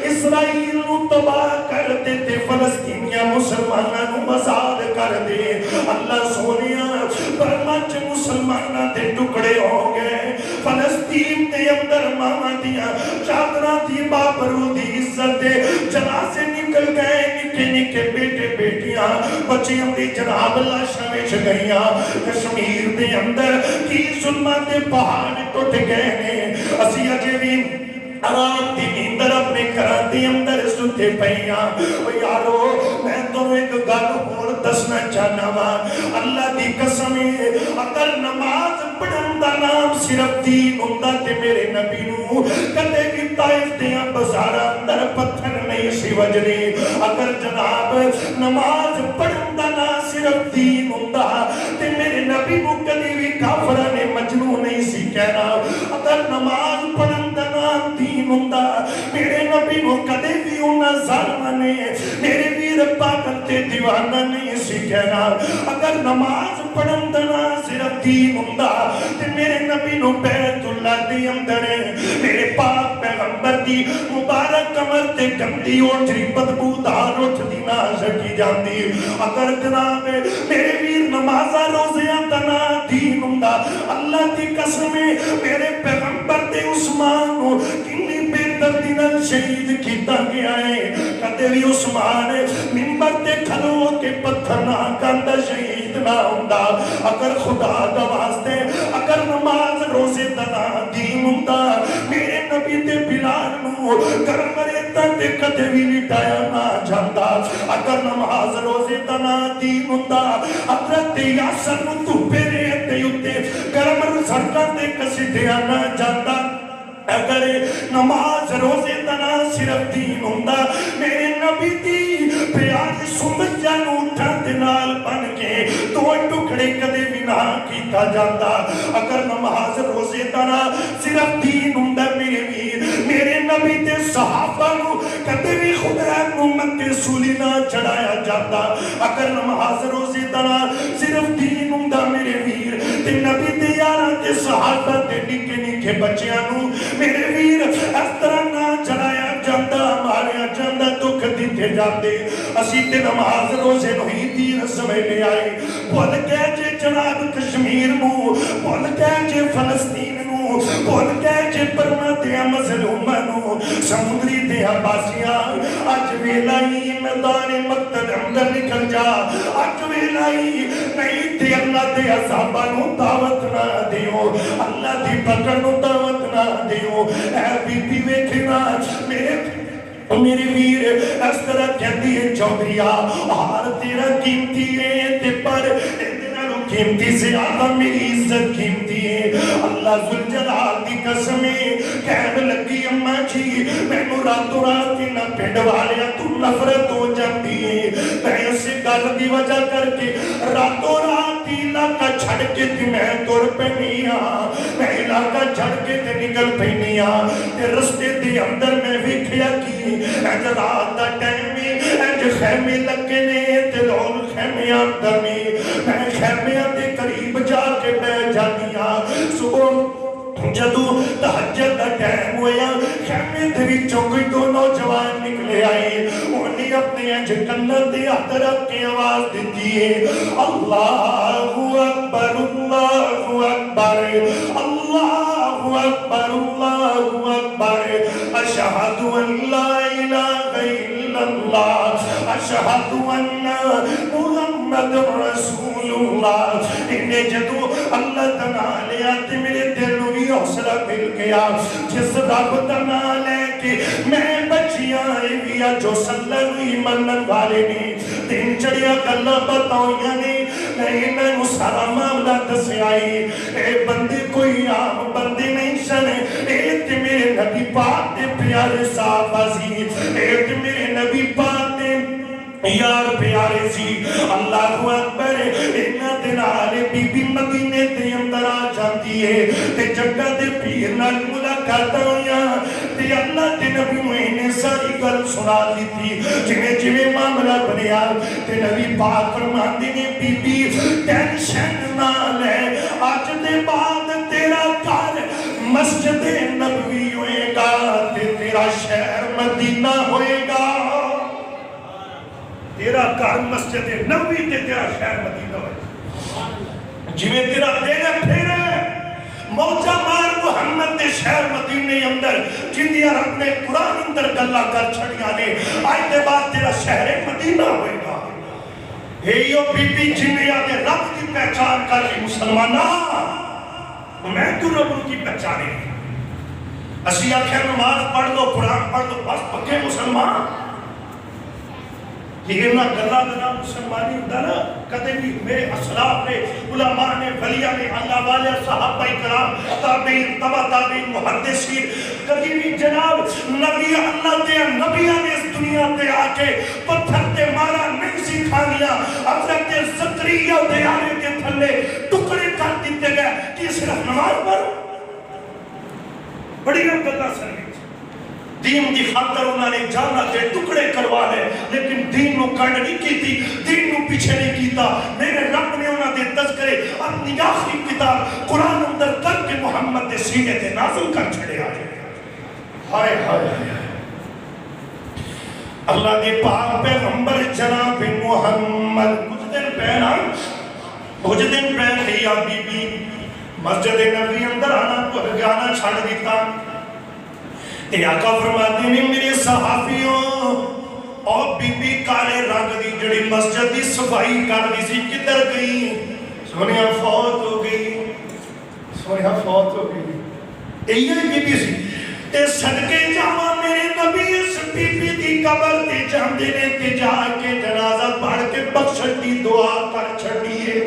[SPEAKER 4] اسرائیل نو تباہ کر دے تے فلسطینیاں مسلماناں نو آزاد کر دے اللہ سونیا برما چ مسلماناں دے ٹکڑے ہو گئے فلسطین دے اندر ماں دیاں چادراں دی بابرو دی عزت دے جنازے نکل گئے نکے نکے بیٹے بیٹیاں بچیاں دی جناب لاشاں وچ گئیاں کشمیر دے اندر کی ظلماں دے پہاڑ ٹوٹ گئے نے اسی اجے بھی آرام دی نیندر اپنے گھراں دے اندر ستے پیاں او یارو میں تو ایک گل اور دسنا چاہنا وا اللہ دی قسم ہے اگر نماز پڑھن دا نام صرف دین ہوندا تے میرے نبی نو کدے بھی طائف دیاں بازاراں اندر پتھر نہیں سی وجنے اگر جناب نماز پڑھن دا نام صرف دین ہوندا تے میرے نبی نو کدے بھی کافراں نے مجنون نہیں سی کہنا اگر نماز پڑھن دا نام دین ہوندا میرے نبی نو کدے بھی انہاں ظالماں نے میرے ویر پاگل تے دیوانہ نہیں سی کہنا اگر نماز پڑھن دا نام صرف دین ہوندا تے میرے نبی نو بیت اللہ دے اندر میرے پاک پیغمبر دی مبارک کمر تے گندی اوٹھری بدبودار اٹھ دی نہ سکی جاندی اگر جناب میرے ویر نمازاں روزیاں دا نام دین ہوندا اللہ دی قسم میرے پیغمبر تے عثمان نو کنی بے دردی نال شہید کیتا گیا ہے کدے بھی عثمان منبر تے کھلو کے پتھر نہ کاندا شہید نہ ہوندا اگر خدا دا واسطے اگر نماز روزے دا دین ہوندا میرے نبی تے بلال نو گرم ریتاں تے کدے بھی لٹایا نہ جاندا اگر نماز روزے دا دین ہوندا حضرت یاسر نو دھوپے ریت تے گرم سڑکاں تے کسیٹیا نہ جاندا اگر نماز روزے دنا صرف دین ہوندا میرے نبی دی پیاری سمجھا نو اٹھان دے نال بن کے دو ٹکڑے کدے بھی نہ کیتا جاتا اگر نماز روزے دنا صرف دین ہوندا میرے ویر میرے نبی تے صحابہ نو کدے بھی خدا نو مکے سولی نہ چڑھایا جاتا اگر نماز روزے دنا صرف دین ہوندا میرے ویر تے نبی تے یاراں تے صحابہ تے نکے نکے بچیاں نو میرے ویر اس طرح نہ چڑھایا جاندہ ماریا جاندہ دکھ دیتے جاتے اسی تے نماز روزے نہیں دین سمے لے آئے بول کے جے جناب کشمیر نو بول کے جے فلسطین نو بول کے جے برما دیا مظلومہ نو سمندری دیا باسیاں آج ویلائی میدان مقتد اندر نکل جا آج ویلائی نہیں تے اللہ دے عذابہ نو دعوت نہ دیو اللہ دی پکڑ نو دعوت نہ دیو اے بی بی ویکھنا میرے ویر اس طرح کہتی ہے چودھریا ہار تیرا قیمتی ہے تے پر قیمتی زیادہ میری عزت قیمتی ہے اللہ ذوالجلال دی قسم کہنے لگی اماں جی میں نو راتوں رات نہ پنڈ والیا تو نفرت ہو جاتی ہے میں اسے گل دی وجہ کر کے راتوں رات علاقہ چھڑ کے تھی میں تور پہنیا میں علاقہ چھڑ کے تے نکل پہنیا تے رستے دے اندر میں ویکھیا کی اج رات دا ٹائم اج خیمے لگے نے تے لوگ خیمے اندر میں خیمے دے قریب جا کے بیٹھ جانیاں صبح جدو تہجد دا ٹائم ہویا خیمے دے وچوں کوئی دو نوجوان نکلے آئے انہیں اپنے اج کنن دے ہاتھ رکھ کے آواز دیتی ہے اللہ اکبر اللہ اکبر اکبر اللہ اکبر اللہ اکبر اشہد ان لا الہ الا اللہ اشہد ان محمد رسول اللہ انہیں جدو اللہ تعالی آتے میرے دل بھی حوصلہ مل گیا جس رب تعالی کہ میں بچیاں ایویا جو صلی اللہ منن والے نے دن چڑیا گلہ بتاؤں یعنی نہیں میں سارا معاملہ دسے آئی اے بندے کوئی عام بندے نہیں سنے اے تے میرے نبی پاک دے پیارے صاحب عزیز اے تے میرے نبی پاک دے یار پیارے سی اللہ اکبر اینا دن آلے بی بی مدینے تے اندر آ جاتی ہے تے جگہ دے پیر نال ملاقات ہویا تے اللہ تے نبی مہینے ساری گل سنا لی تھی جویں معاملہ بنیا تے نبی پاک فرماندے نے بی بی ٹینشن نہ لے آج دے بعد تیرا گھر مسجد نبوی ہوئے گا تے تیرا شہر مدینہ ہوئے گا تیرا گھر مسجد نبوی تے تیرا شہر مدینہ ہوئے جویں تیرا دینا پھر موجہ مار محمد دے شہر مدینے اندر جندیا رب نے قرآن اندر گلہ کر چھڑیا نے آج دے بعد تیرا شہر مدینہ ہوئے گا ایو بی بی جندیا دے رب کی پہچان کر لی مسلمانہ میں تو رب کی پہچانے اسی آخر نماز پڑھ دو قرآن پڑھ دو بس پکے مسلمان یہ نہ گلہ دنا مسلمانی ہوتا نا کدے بھی میرے اسلاف نے علماء نے ولیہ نے اللہ والے صحابہ کرام تابعین تبع تابعین محدثین کدی بھی جناب نبی اللہ دے نبیہ نے اس دنیا پہ آ کے پتھر تے مارا نہیں سکھا لیا حضرت زکریا دے آنے کے تھلے ٹکڑے کر دیتے گئے کہ صرف نماز پڑھو بڑی گلہ سنگی دین دی خاطر انہوں نے جانا کے ٹکڑے کروا لے لیکن دین نو کنڈ نہیں کی تھی دین نو پیچھے نہیں کیتا میرے رب نے انہوں نے تذکرے اپنی آخری کتاب قرآن اندر کر کے محمد دے سینے تے نازل کر چھڑے آئے ہائے ہائے اللہ دے پاک پیغمبر جناب محمد کچھ دن پہلے یا بی بی مسجد نبی اندر آنا تو گانا چھڑ دیتا تے آقا فرماتے ہیں میرے صحابیوں اور بی بی کالے رنگ دی جڑی مسجد دی صفائی کر دی سی کدھر گئی سونیا فوت ہو گئی یہ بی بی سی تے صدقے جاوا میرے نبی اس بی بی دی قبر تے جاندے نے تے جا کے جنازہ پڑھ کے بخشش دی دعا کر چھڑیے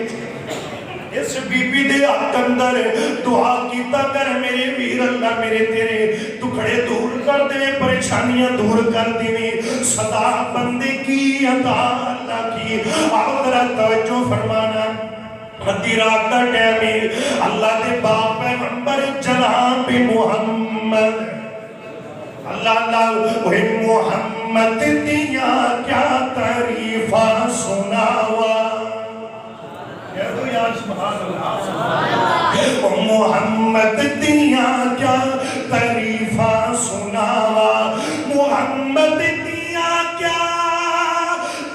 [SPEAKER 4] اس بی بی دے حق اندر دعا کیتا کر میرے ویر اللہ میرے تیرے ٹکڑے دور کر دے پریشانیاں دور کر دے صدا بندے کی عطا اللہ کی آؤ ذرا توجہ فرمانا ادھی رات دا ٹائم اللہ دے باپ پیغمبر جناب محمد اللہ وہ محمد دیا کیا تعریفہ سناوا محمد دیا کیا تعریفہ سناوا محمد دیا کیا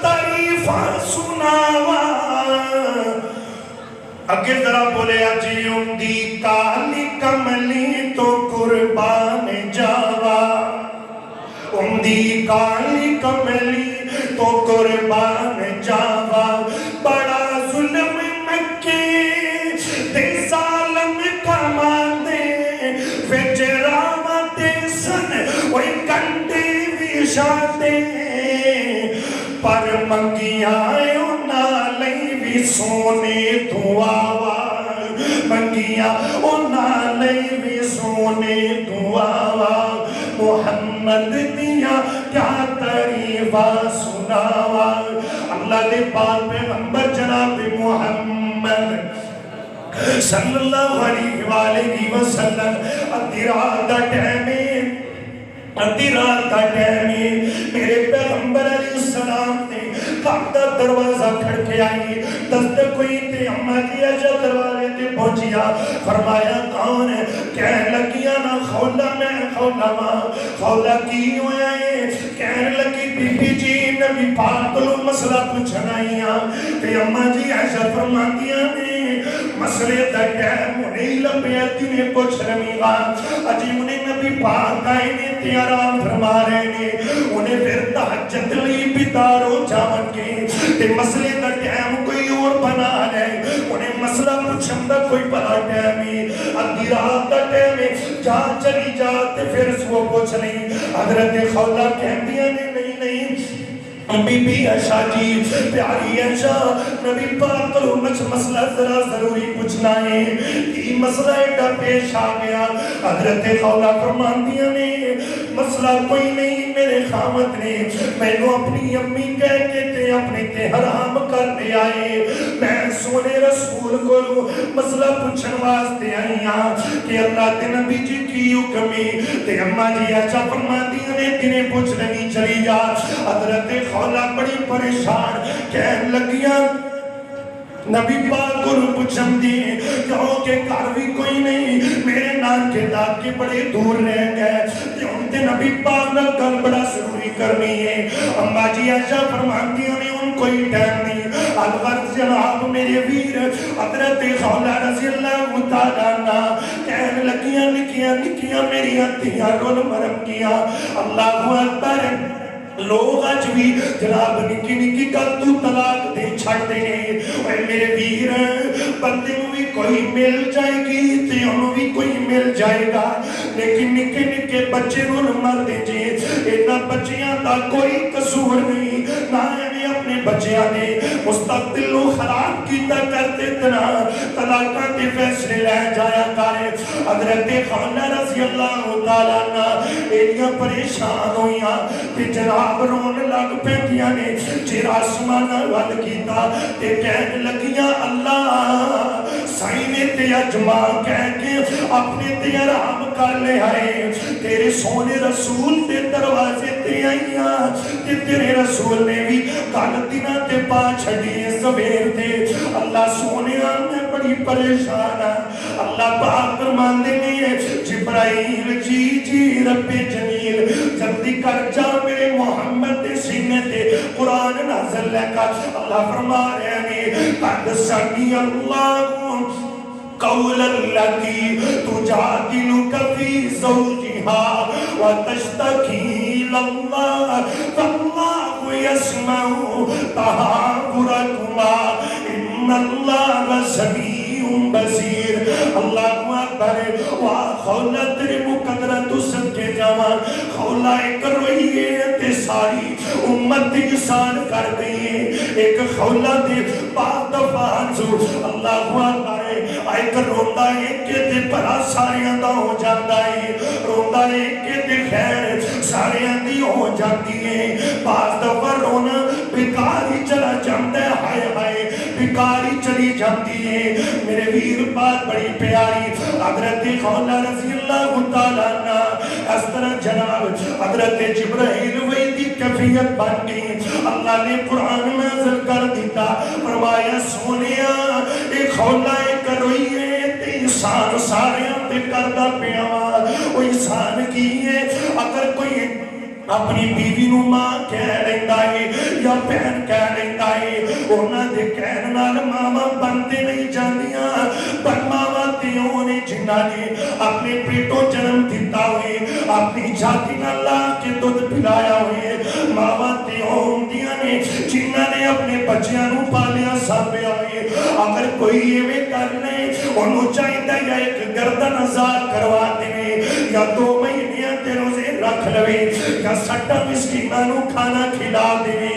[SPEAKER 4] تعریفہ سناوا اگے ذرا بولے اجی اندی کالی کملی تو قربان جاوا اندی کالی کملی تو قربان جاوا بڑا ظلم پر منگیاں انہاں لئی بھی سونے دعاوا منگیاں انہاں لئی بھی سونے دعاوا محمد دیا کیا تعریفہ سناوا اللہ دے پاک پیغمبر جناب محمد صلی اللہ علیہ وآلہ وسلم ادھی رات دا ٹائم ادھی رات کا ٹائم میرے پیغمبر علیہ السلام نے کعبہ دا دروازہ کھڑکے آئی دستک کوئی تے اماں جی اجا دروازے تے پہنچیا فرمایا کون ہے کہنے لگیا نا خولا میں خولا ماں خولا کی ہویا ہے کہنے لگی بی بی جی نبی پاک کو مسئلہ پوچھنا ہی تے اماں جی ایسا فرماندیاں نے مسئلے دا ٹائم نہیں لبے تینے پوچھ رمی گا اجی انہیں نبی پاک آئے نے تے آرام فرما رہے نے انہیں پھر تحجد لی بیدارو جاون کے تے مسئلے دا ٹائم کوئی اور بنا لے انہیں مسئلہ پوچھن دا کوئی بڑا ٹائم ہے ادھی رات دا ٹائم ہے جا چلی جاتے پھر اس کو پوچھ نہیں حضرت خولہ کہہ دیا نے نہیں بی بی عائشہ جی پیاری عائشہ نبی پاک کو مجھ مسئلہ ذرا ضروری پوچھنا ہے کہ مسئلہ ایڈا پیش آ گیا حضرت خولہ فرمان دیا نے مسئلہ کوئی نہیں میرے خامت نے میں نے اپنی امی کہہ کے تے اپنے تے حرام کر دے آئے میں سونے رسول کو مسئلہ پوچھن واسطے آئیاں کہ اللہ تے نبی جی کی حکمی تے اماں جی عائشہ فرمان دیا نے تینے پوچھ نہیں چلی جا حضرت خولہ بڑی پریشان کہن لگیاں نبی پاک کو پوچھن دی کہو کہ گھر بھی کوئی نہیں میرے نام کے داد کے بڑے دور رہ گئے ان کے نبی پاک نے گل بڑا ضروری کرنی ہے اماں جی عائشہ فرمان دی ہمیں ان کوئی ٹائم نہیں الغرض جناب میرے ویر حضرت خولہ رضی اللہ تعالیٰ عنہ کہن لگیاں نکیاں میری ہتھیاں رول مرم کیا اللہ اکبر لوگ آج بھی جناب نکی کل تو طلاق دے چھڑ دے اے میرے ویر بندے کو بھی کوئی مل جائے گی تے انہوں بھی کوئی مل جائے گا لیکن نکے بچے رول مر دے جے اینا بچیاں دا کوئی قصور نہیں نہ ہمیں اپنے بچیاں نے مستقبل و خراب کیتا کرتے تنا طلاقاں دے فیصلے لے جایا کرے حضرت خولہ رضی اللہ تعالیٰ عنہ ایلیاں پریشان ہویاں تے جناب رون لگ پیتیاں نے چیر آسمان وال کیتا تے کہنے لگیاں اللہ سائنے تے اجماع کہہ کے اپنے تے آرام کر لے آئے تیرے سونے رسول تے دروازے تے آئیاں تے تیرے رسول نے بھی کال دینا تے پا چھڑیے سویر تے اللہ سونے میں بڑی پریشان اللہ پاک فرمان دے جبرائیل جی رب جمیل جلدی کر جا میرے محمد سینے تے قرآن نازل لے کر اللہ فرما رہے ہیں قد سمی اللہ قول التي تجادلك في زوجها وتشتكي إلى الله فالله يسمع تحاوركما إن الله سميع بصیر اللہ اکبر خولہ تیرے مقدرہ تو سب کے جوان خولہ ایک روئیے تے ساری امت انسان کر گئی ہے ایک خولہ دے بات دفعانزو اللہ اکبر ایک روندہ ایک کے دے پرا ساریاں دا ہو جاندہ ہے روندہ ایک کے دے خیر ساریاں دی ہو جاندی ہے بعض دفعہ رونا بیکاری چلا جاندہ ہے ہائے ہائے بیکاری چلی جاندی ہے میرے ویر بات بڑی پیاری حضرت خولہ رضی اللہ تعالیٰ عنہ اس طرح جناب حضرت جبرائیل ویدی کفیت بن گئی اللہ نے قرآن نازل کر دیتا فرمایا سونیا ایک خولہ ایک روئی ہے تے انسان سارے تے کردہ پیاوا وہ انسان کی ہے اگر کوئی اپنی بیوی نو ماں کہہ رہتا ہے یا بہن کہہ رہتا ہے انہاں دے کہن نال ماما بنتے نہیں جاندیاں پر ماما تے ہونے جنہاں نے اپنے پیٹوں جنم دیتا ہوئے اپنی جاتی نال لا کے دودھ پلایا ہوئے ماما تے ہوندیاں نے جنہاں نے اپنے بچیاں نو پالیا سابیا ہوئے اگر کوئی یہ میں کر لے انہوں چاہیدہ یا ایک گردن ازاد کروا دے یا 2 مہینیاں تے روزے رکھ لوے یا سٹا مسکینانو کھانا کھلا دے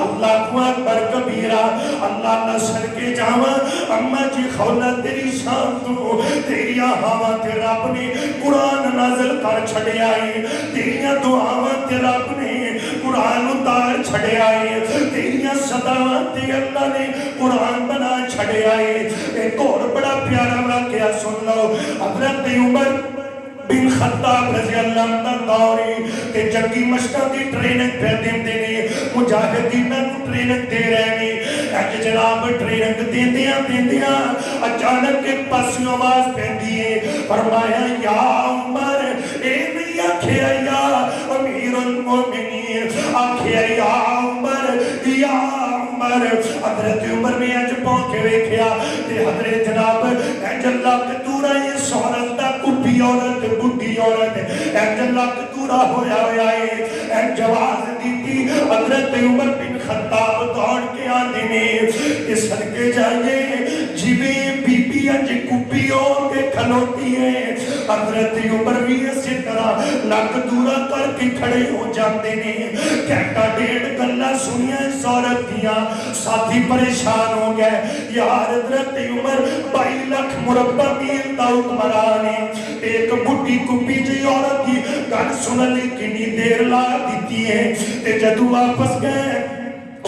[SPEAKER 4] اللہ کو اکبر کبیرہ اللہ نصر کے جاوہ اممہ جی خولہ تیری شان تو تیری آہاں تے رب نے قرآن نازل کر چھڑے آئے تیری دعاواں تے رب نے قرآن اتار چھڑے آئے تیری صداواں تے اللہ نے قرآن بنا چھڑے آئے ایک اور بڑا پیارا واقعہ سن لو حضرت عمر بن خطاب رضی اللہ عنہ دورے کہ جنگی مشکل دی ٹریننگ پہ دینے مجاہدین کو ٹریننگ دے رہے ہیں ایک جناب ٹریننگ دیندیاں اچانک ایک پاسی آواز پہ دیئے فرمایا یا عمر اے نہیں آکھیا یا امیر المومنین آکھیا یا عمر یا عمر حضرت عمر میں اج پہنچے ویکھیا تے حضرت جناب اے اللہ کے دورہ عورت لک دورا ہویا ہویا ہے جواز دیتی حضرت عمر بن خطاب دوڑ کے آدھے نے اس سڑکے جائیے جیویں بی بی انج کپی ہو کے کھلوتی ہے حضرت عمر بھی اسی طرح لک دورا کر کے کھڑے ہو جاتے نے کہتا ڈیڑھ گلہ سنیا اس عورت دیا ساتھی پریشان ہو گئے یار حضرت عمر 22 لاکھ مربع میل دا حکمران ہے ایک بڑی کپی جی عورت کی گل سنلی کنی دیر لا دیتی ہے تے جدو واپس گئے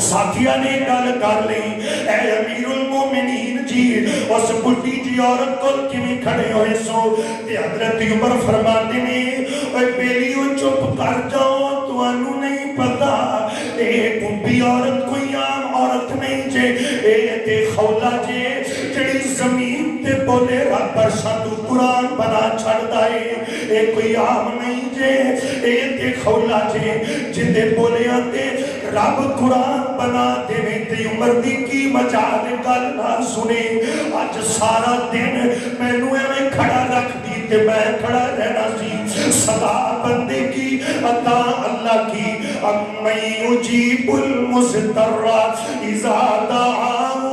[SPEAKER 4] ساتھیاں نے گل کر لی اے امیر المومنین جی اس بڑی جی عورت کو کیویں کھڑے ہوئے سو تے حضرت عمر فرماتے نے اے بیلیو چپ کر جاؤ توانو نہیں پتا اے کپی عورت کوئی عام عورت نہیں جے اے تے خولا جے جڑی زمین تے بولے رب برشا تو قرآن بنا چھڑ دائے اے کوئی عام نہیں جے اے تے خولا جے جندے بولے آتے رب قرآن بنا دے تے عمر دی کی مجال گل نہ سنے آج سارا دن میں نوے میں کھڑا رکھ دی تے میں کھڑا رہنا سی صدا بندے کی عطا اللہ کی اَمَّن يُجِيبُ الْمُضْطَرَّ إِذَا دَعَاهُ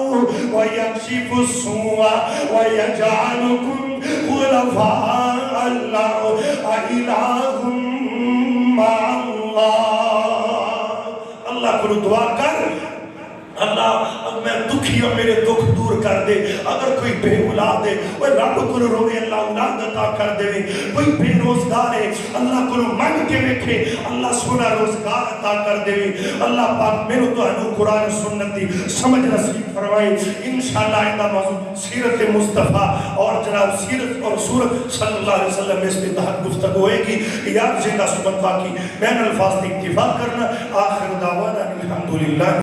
[SPEAKER 4] وَيَكْشِفُ السُّوءَ وَيَجْعَلُكُمْ خُلَفَاءَ الْأَرْضِ أَإِلَٰهٌ مَّعَ اللَّهِ اللہ کو دعا کر اللہ اب میں دکھی ہوں میرے دکھ دور کر دے اگر کوئی بے اولاد ہے وہ رب کو روے اللہ اولاد عطا کر دے کوئی بے روزگار ہے اللہ کو مانگ کے دیکھے اللہ سونا روزگار عطا کر دے اللہ پاک میرے تو انو قرآن سنتی سمجھ نصیب فرمائے انشاءاللہ آئندہ موضوع سیرت مصطفیٰ اور جناب سیرت اور سورت صلی اللہ علیہ وسلم اس میں تحت گفتگو ہوئے گی یاد زندہ سبت باقی بین الفاظ اکتفاق کرنا آخر دعوانا الحمدللہ